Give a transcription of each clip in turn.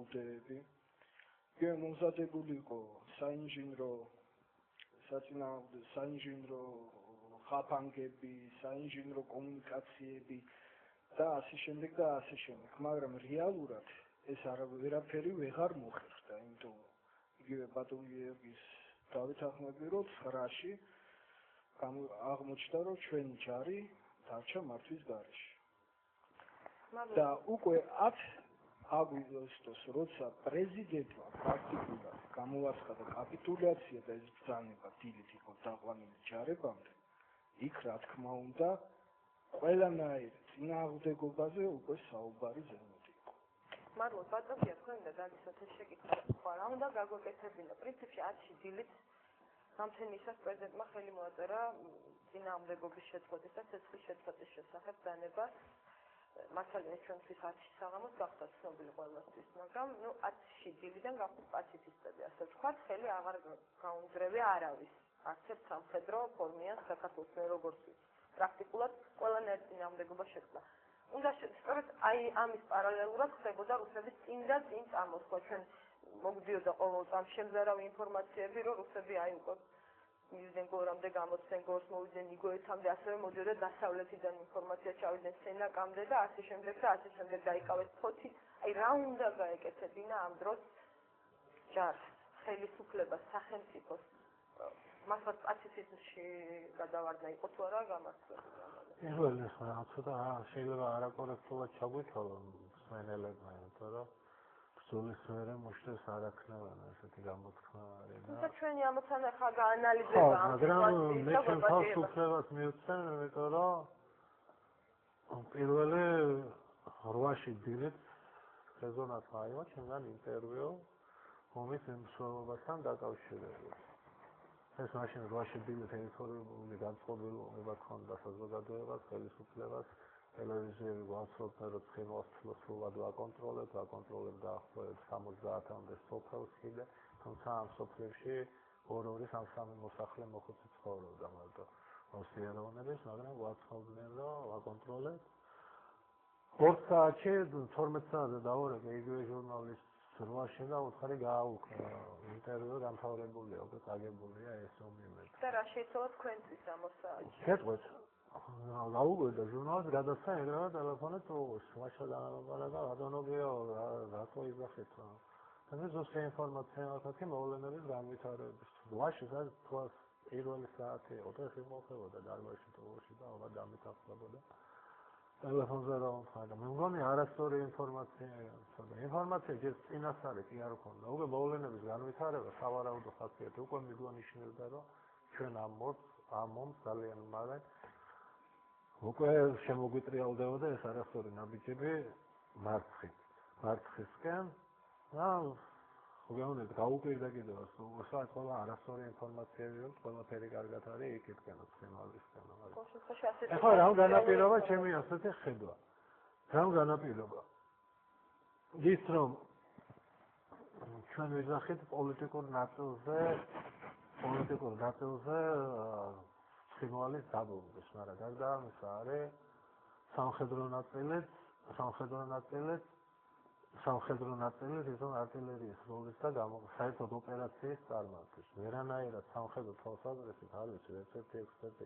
მოდელები. მომზადებული იყო საინჟინრო ხაფანგები, საინჟინრო კომუნიკაციები და ასე შემდეგ და ასე შემდეგ. მაგრამ რეალურად ეს ვერაფერი ვეღარ მოხერხდა, იმიტომ იგივე ბატონ გიორგის დავითანხმები, რომ 9-ში აღმოჩნდა, რომ ჩვენი ჯარი დარჩა მართვის გარეშე. და უკვე 10 აგვისტოს, როცა პრეზიდენტმა პრაქტიკულად გამოაცხადა კაპიტულაცია და ეს ბრძანება დილით იყო დაყვანილი ჯარებამდე, იქ რა თქმა უნდა ყველანაირ წინააღმდეგობაზე უკვე საუბარი ზემოდი იყო. მადლობთ, ბატონია, თქვენ და დაგისვათ ეს შეკითხვა. რა უნდა გაგვეკეთებინა? პრინციპში 10-ში დილით სამთენისას პრეზიდენტმა ხელი მოაწერა წინააღმდეგობის შეწყვეტის და ცეცხლის შეწყვეტის შესახებ ბრძანებას. მართალია ჩვენთვის 10-ში საღამოს გახდა ცნობილი ყველასთვის, მაგრამ 10-ში დილიდან გახდით პაციფისტები, ასე ვთქვათ, ხელი აღარ გაუნძრევია არავის. არც ერთ სამხედრო ფორმიანს საქართველოს მე როგორც ვიცი. პრაქტიკულად ყველანაირ წინააღმდეგობა შეწყდა. უნდა სწორედ აი ამის პარალელურად ხდებოდა რუსების წინ და წინ წამოსვლა. ჩვენ მოგდიოდა ყოველ წამს შემზარავი ინფორმაციები, რომ რუსები აი უკვე მივიდნენ გორამდე, გამოცდნენ გორს, მოვიდნენ იგოეთამდე, ასევე მოდიოდა დასავლეთიდან ინფორმაცია, ჩავიდნენ სენაკამდე და ასე შემდეგ და ასე შემდეგ დაიკავეს ფოთი. აი რა უნდა გაეკეთებინა ამ დროს ჯარს, ხელისუფლებას, სახელმწიფოს? მართლაც პაციფიზმში გადავარდა იყო თუ არა გამართლებული ამაზე? პირველი ხა ცოტა შეიძლება არაკორექტულად ჩაგვითვალო მსმენელებმა, იმიტომ რომ ბრძოლის მერე მოშდეს არ აქნევენ ესეთი გამოთქმა არის და თუმცა ჩვენი ამოცანა ხა გაანალიზება ამ მაგრამ მე ჩემ თავს უფლებას მივცემ, იმიტომ რომ პირველი 8-ში დილით ხეზონაც აიღო ჩემგან ინტერვიუ ომის მსვლელობასთან დაკავშირებით. ეს მაშინ 8-ში დილით ეთერული განწყობილება ჰქონდა საზოგადოებას, ხელისუფლებას, ტელევიზიები გვაცნობდნენ, რომ ცხინვალს სრულად ვაკონტროლებთ დაახლოებით 70-მდე სოფელს კიდე, თუმცა ამ სოფლებში 2-3 მოსახლე მოხუცი ცხოვრობდა მარტო რუსიეროვნების, მაგრამ გვაცნობდნენ, რომ ვაკონტროლებთ. 2 საათში 12 საათზე დავორეკე იგივე ჟურნალისტს 8-ში და უთხარი გააუქმა ინტერვიუ დამთავრებულია, უკვე წაგებულია ეს ომი მე. და რა შეიძლება თქვენთვის ამ საათში? გეტყვით. გაუგვერდა ჟურნალს გადასცა ეგრევე ტელეფონით უღოს მაშინ და ბატონობიო რატო იზახეთ რა და მე ზუსტი ინფორმაცია აქვს მოვლენების განვითარების 8-ში თვას პირველი საათი იყო და ეს მოხდებოდა დარბაზში თოვში და ალბათ დამეთახმებოდა ტელეფონზე რა ვთქვა მე მგონი არასწორი ინფორმაცია ჯერ წინასწარი კი არ ქონდა უკვე მოვლენების განვითარება სავარაუდო ხასიათი უკვე მიგონიშნებდა რომ ჩვენ ამ მომს ძალიან მალე უკვე შემოგვიტრიალდებოდა ეს არასწორი ნაბიჯები მარცხისკენ და უგეუნეთ გაუკვირდა კიდევ უბრალოდ ყველა არასწორი ინფორმაციები აქვს ყველაფერი კარგად არის იქითკენაც ხემალისკენ ახლა რა განაპირობა ჩემი ასეთი ხედვა რა განაპირობა ის რომ ჩვენ ვიზახით პოლიტიკურ ნაწილზე ხინვალის დაბომბვის, მაგრამ გარდა ამისა არის სამხედრო ნაწილით ისო артиლერიის როლის და საერთოდ ოპერაციის წარმართის. ვერანაირად სამხედრო თვალსაზრისით არის ერთ-ერთი ექსპერტი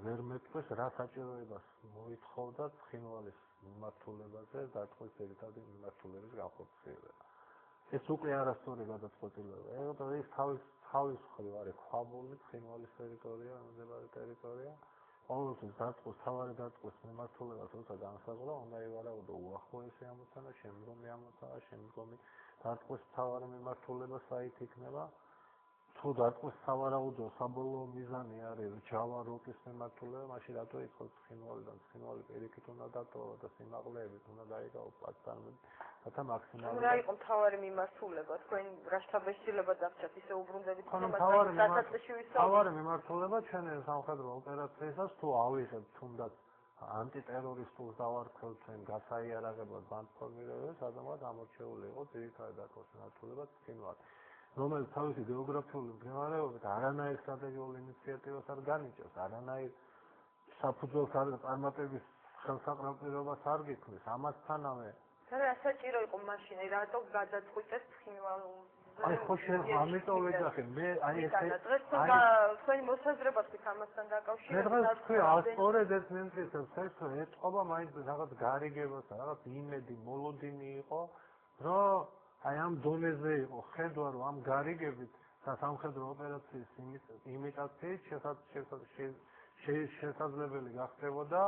ვერ მეტყვის რა საჭიროებას მოითხოვდა ხინვალის მიმართულებაზე დათხოვის ძირითადი მიმართულების განხორციელება. ეს უკვე არასწორი გადაწყვეტილებაა. ეს თავის მხრივ არის ქვაბული ხინვალის ტერიტორია, მდებარე ტერიტორია. ყოველთვის დათხოვის თავარი დათხოვის მიმართულებას როცა განსაზღვრა, უნდა ივარაუდო უახლოესი ამოცანა, შემდგომი ამოცანა, შემდგომი დათხოვის თავარი მიმართულება საით იქნება. თუ დათხოვის სავარაუდო საბოლოო მიზანი არის ჯავა როკის მიმართულება, მაშინ რატო ითხოვთ ხინვალიდან? ხინვალი პირიქით უნდა დატოვა და სიმაღლეებით უნდა დაიკავო პლატფორმები. რათა მაქსიმალურად რა იყო მთავარი მიმართულება? თქვენ რა შთაბეჭდილება დაგჭათ ისე უბრუნდებით თავარი მიმართულება ჩვენი სამხედრო ოპერაციისას თუ ავიღებთ თუნდაც ანტიტერორისტულ დავარქვევთ ჩვენ გასაიარაღებლად ბანდფორმირებებს, ადამიანად ამორჩეული იყო ძირითადად დათხოვის მიმართულება ხინვალი. რომელიც თავისი გეოგრაფიული მდგომარეობით არანაირ სტრატეგიულ ინიციატივას არ განიჭებს, არანაირ საფუძველს არ წარმატების ხელსაყრელ პირობას არ გიქმნის. ამასთანავე რა საჭირო იყო მაშინ, რატო გადაწყვიტეს ცხინვალზე? აი ხო შენ ამიტომ ვეძახე მე აი ეს თქვენი მოსაზრებას ვით ამასთან დაკავშირებით მე დღეს თქვი ასწორედ ეს მემწესებს ეს ეთყობა მაინც რაღაც გარიგებას რაღაც იმედი მოლოდინი იყო რომ აი ამ დონეზე იყო ხედვა რომ ამ გარიგებით და სამხედრო ოპერაციის იმიტაციით შესაძლებელი გახდებოდა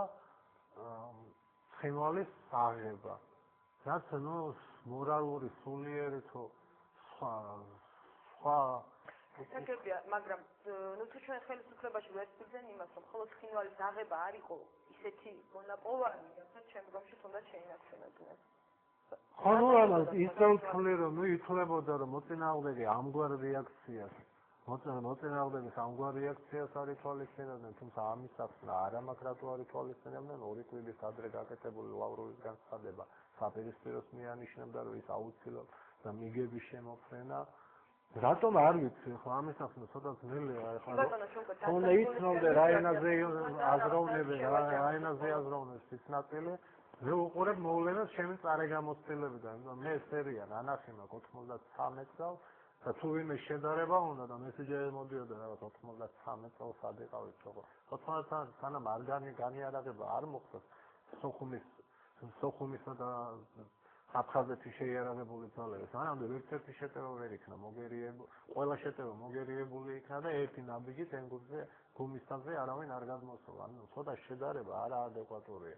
ცხინვალის აღება რაც ნუ მორალური სულიერი თუ საკებია, მაგრამ ნუ თუ ჩვენ ხელისუფლებაში ვერცბიძენ იმას, რომ მხოლოდ ცხინვალის აღება არ იყო ისეთი მონაპოვარი, რასაც შემდგომში თუნდაც შეინარჩუნებდნენ. ხო, ნუ ამას ისე ვთვლი, რომ ნუ ითვლებოდა, რომ მოწინააღმდეგე ამგვარ რეაქციას, მოწინააღმდეგეს ამგვარ რეაქციას არ ითვალისწინებდნენ, თუმცა ამისაც არა მაქვს რატო არ ითვალისწინებდნენ, ორი კვირის ადრე გაკეთებული ლავროვის განცხადება საპირისპიროს მიანიშნებდა, რომ ის აუცილებლად და მიგების შემოფრენა რატომ არ ვიცი ხო ამისაც ცოტა ძნელია ხო თუნდაც იცნობდე რა ენაზე აზროვნებენ რა ენაზე აზროვნებს ის ნაწილი მე უყურებ მოვლენას ჩემი წარეგამოცდილებიდან მე სერია ნანახი მაქვს 93 წელს და თუ ვინმე შედარება უნდა და მესიჯები მოდიოდა რაღაც 93 წელს სად იყავით ხო 90 სანამ არ განიარაღება არ მოხდა სოხუმისა და აფხაზეთის შეიარაღებული ძალები. სანამდე ერთ-ერთი შეტევა ვერ იქნა მოგერიებული, ყველა შეტევა მოგერიებული იქნა და ერთი ნაბიჯი თენგურზე გუმისთაზე არავინ არ გადმოსულა. ანუ ცოტა შედარება არაადეკვატურია.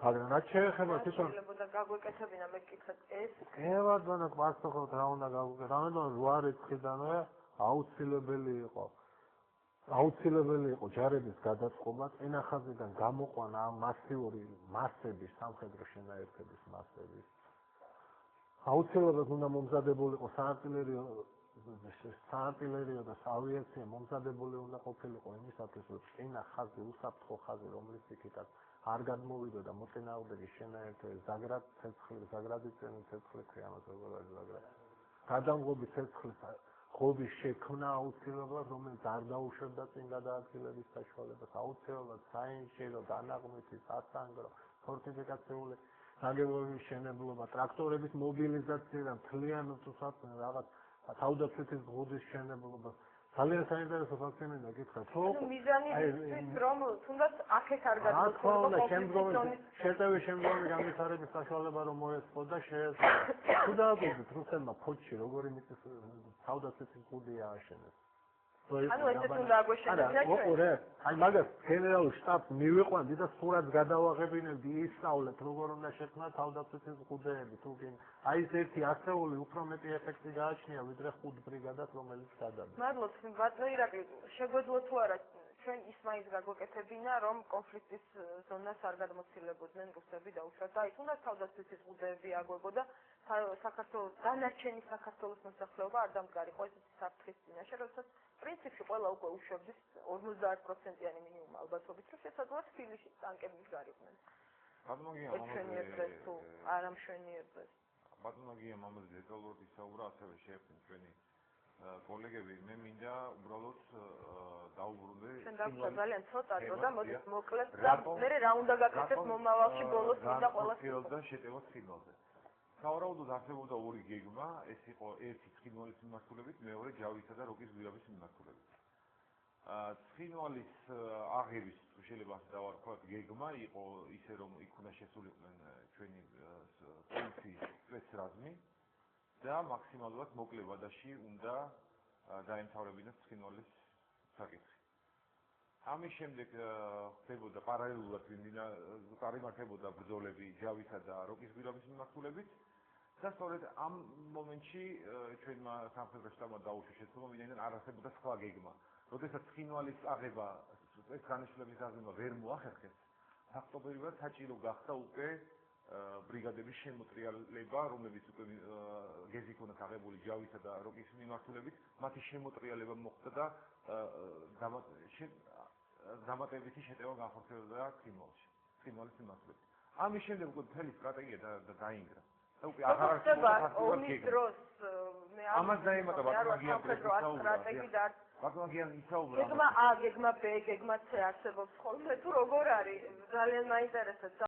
მაგრამ რაც შეეხება თვითონ შეიძლება გაგვეკეთებინა მე გკითხეთ ეს. ევადონა პასუხობთ რა უნდა გაგვეკეთებინა. რამოდენ 8 რიცხვიდანვე აუცილებელი იყო ჯარების გადაწყობა წინახაზიდან გამოყვანა ამ მასიური მასების სამხედრო შენაერთების მასების აუცილებლად უნდა მომზადებულიყო საარტილერიო და ავიაცია მომზადებული უნდა ყოფილიყო იმისათვის რომ წინახაზი უსაფრთხო ხაზი რომლის იქითაც არ გადმოვიდო და მოწინააღმდეგის შენაერთების ზაგრადი ცეცხლი ქვია ამას როგორ არის ზაგრადი გადამღობის ცეცხლის ხობის შექმნა აუცილებლად რომელიც არ დაუშვებდა წინ გადაადგილების საშუალებას აუცილებლად საინჟინრო დანაღმვითი სასანგრო ფორტიფიკაციული ნაგებობების მშენებლობა ტრაქტორების მობილიზაცია და მთლიანად რაღაც თავდაცვითი ზღუდის მშენებლობა ძალიან საინტერესო ფაქტი მინდა გითხრათ ხო მიზანი ის რომ თუნდაც აქეთ არ გადმოწყდა შეტევის შემდგომი განვითარების საშუალება რომ მოეწყო და შეეძლო თუ დააკვირდით რუსებმა ფოთში როგორი მიწის თავდაცვითი ზღუდი ააშენეს ანუ ესეც უნდა აგვეშენებინა აი მაგას გენერალურ შტაბს მივიყვანდი და სურათს გადავაღებინებდი ისწავლეთ როგორ უნდა შექმნას თავდაცვითი ზღუდეები თუ კი აი ეს ერთი ასეული უფრო მეტი ეფექტი გააჩნია ვიდრე 5 ბრიგადას რომელიც გადადა მადლობთ ბატონო ირაკლი შეგვეძლო თუ არა ჩვენ ის მაინც გაგვეკეთებინა რომ კონფლიქტის ზონას არ გადმოცილებოდნენ რუსები და უშუალოდ და ის უნდა თავდაცვითი ზღუდეები აგებოდა საქართველოს დანარჩენი საქართველოს მოსახლეობა არ დამდგარიყო ესეთი საფრთხის წინაშე როდესაც პრინციპში ყველა უკვე უშვებდეს 50%-იანი მინიმუმ ალბათობით რომ შესაძლოა თბილისში ტანკები მდგარიყვნენ. მშვენიერდეს თუ არ ამშვენიერდეს. ბატონოგია მამაზე დეტალურად ისაუბრა ასევე შეეფინ ჩვენი კოლეგები მე მინდა უბრალოდ დაუბრუნდე ჩვენ დავწერთ ძალიან ცოტა და მოდით მოკლედ და მე რა უნდა გაკეთდეს მომავალში ბოლოს მინდა ყველა და შეტევა ცხინვალზე. სავარაუდოდ არსებობდა ორი გეგმა, ეს იყო ერთი ცხინვალის მიმართულებით, მეორე ჯავისა და როკის გვირაბის მიმართულებით. ცხინვალის აღების შეიძლება დავარქვათ გეგმა იყო ისე რომ იქ უნდა შესულიყვნენ ჩვენი პოლიციის სპეცრაზმი და მაქსიმალურად მოკლე ვადაში უნდა დაემთავრებინათ ცხინვალის საკითხი. ამის შემდეგ ხდებოდა პარალელურად წარიმართებოდა ბრძოლები ჯავისა და როკის გვირაბის მიმართულებით და სწორედ ამ მომენტში ჩვენმა სამხედრო შტაბმა დაუშვა შეცდომა ვინაიდან არ არსებობდა სხვა გეგმა. როდესაც ცხინვალის აღება ეს განაშლების გაზრდა ვერ მოახერხეს, ფაქტობრივად საჭირო გახდა უკვე ბრიგადების შემოტრიალება, რომლებიც უკვე გეზი ქონათ აღებული ჯავისა და როკის მიმართულებით, მათი შემოტრიალება მოხდა და დამატებითი შეტევა განხორციელდა ცხინვალის მიმართულებით. ამის შემდეგ უკვე მთელი სტრატეგია დაინგრა. და უკვე აღარ არსებობდა ომის დროს მე ამას დაემატა ბატონოგია ისაუბრა. გეგმა A, გეგმა B, გეგმა C არსებობს ხოლმე თუ როგორ არის? ძალიან მაინტერესებს.